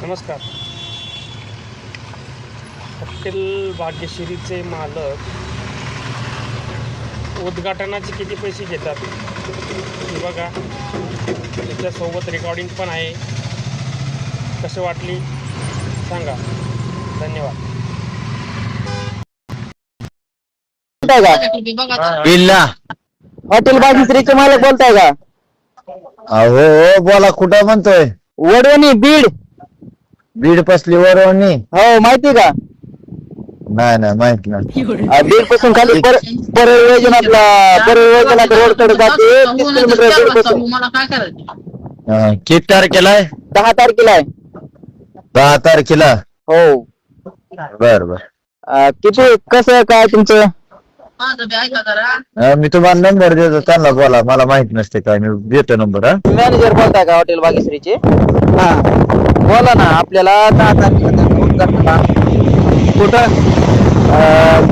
नमस्कार. हॉटेल भाग्यश्रीचे मालक उद्घाटनाचे किती पैसे घेतात हे बघा. त्याच्यासोबत रेकॉर्डिंग पण आहे. कशी वाटली सांगा. धन्यवाद. बिल्ला हॉटेल भाग्यश्रीचे मालक बोलताय का? अहो बोला, कुठं म्हणतोय? वडवणी बीड. बीड पसली वरवणी? हो माहिती का? नाही माहित नाही. बीड पासून खाली परळ योजना रोड कडे जाते 30 किलोमीटर बीड पासून. किती तारखेला आहे? 10 तारखेला आहे. 10 तारखेला? हो. बर. किती कसं काय तुमचं? मी तुम्हाला नंबर देतो, त्यांना बोला. मला माहित नसते काय, मी देतो नंबर. मॅनेजर बोलताय का हॉटेल भाग्यश्रीचे? हा बोला ना. आपल्याला 10 तारखेला कुठं?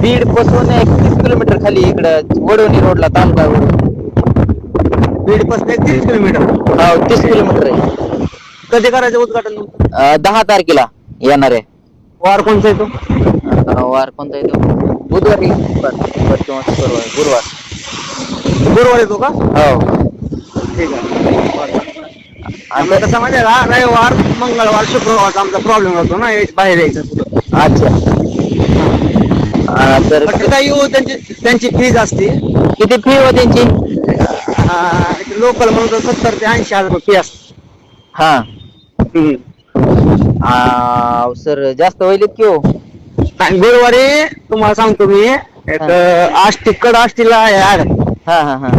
बीड पासून 31 किलोमीटर खाली इकडं वडवणी रोडला, तालुका वडवणी. बीड पासून 30 किलोमीटर? हो 30 किलोमीटर आहे. कधी करायचं उद्घाटन? 10 तारखेला येणार आहे. वार कोणता येतो? वार कोणता येतो? बुधवारी किंवा शुक्रवार. गुरुवार येतो का? हो. ठीक आहे. आम्ही कसं माहिती का, रविवार मंगळवार शुक्रवारचा आमचा प्रॉब्लेम होतो ना बाहेर यायचं. अच्छा. तर तिथं येऊ त्यांची फीज असते. किती फी हो त्यांची? लोकल म्हणून 70 ते 80,000 रुपये फी असते. हा सर जास्त होईल की हो? आणि गुरुवारी तुम्हाला सांगतो मी, एक आष्टी कड आष्टीला आहे. हा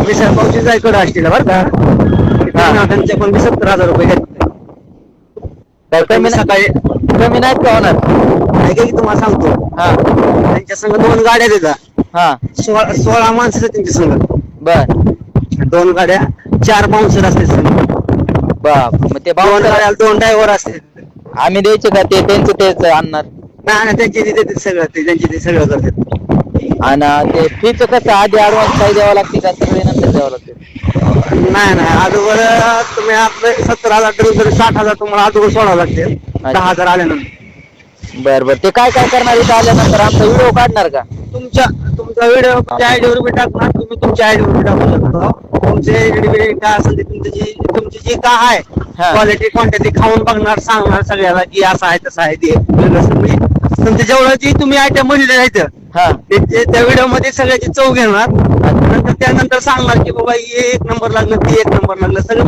मिसळ पावची जाय कड आष्टीला बरं का. त्यांचे पण 70,000 रुपये घेतले. कमी सकाळी कमी नाहीत का होणार? की तुम्हाला सांगतो, त्यांच्या संग 2 गाड्या देतात. हा 16 माणसं त्यांच्या संग. बर. 2 गाड्या, 4 बाउन्सर असते संग. बाप. मग ते 2 गाड्या, 2 ड्रायव्हर असते. आम्ही द्यायचे का? ते त्यांचं तेच आणणार? नाही त्यांची देते सगळं, त्यांची ते सगळं करतात. आणि ते फीच कसं? आधी ऍडव्हान्स काही द्यावं लागते का सगळे नंतर द्यावं लागते? नाही अगोदर तुम्ही आपले 70,000 तरी 60,000 तुम्हाला अगोदर सोडावं लागते. 10,000 आल्यानंतर. बर. ते काय करणार इथं आल्यानंतर? आमचा व्हिडिओ काढणार का? तुमचा व्हिडिओ आयडीवर बी टाकणार तुम्ही, तुमच्या आयडीवर बी टाकू शकता. तुमचे एडिट काय असेल ते तुमची जी काय आहे क्वालिटी क्वांटिटी खाऊन बघणार, सांगणार सगळ्याला की असं आहे तसं आहे. ते तुमच्या जेवढं जी तुम्ही आयटम म्हणले आहेत त्या व्हिडिओ मध्ये सगळ्याची चव घेणार. त्यानंतर सांगणार की बाबा हे 1 नंबर लागलं, ते 1 नंबर लागलं, सगळं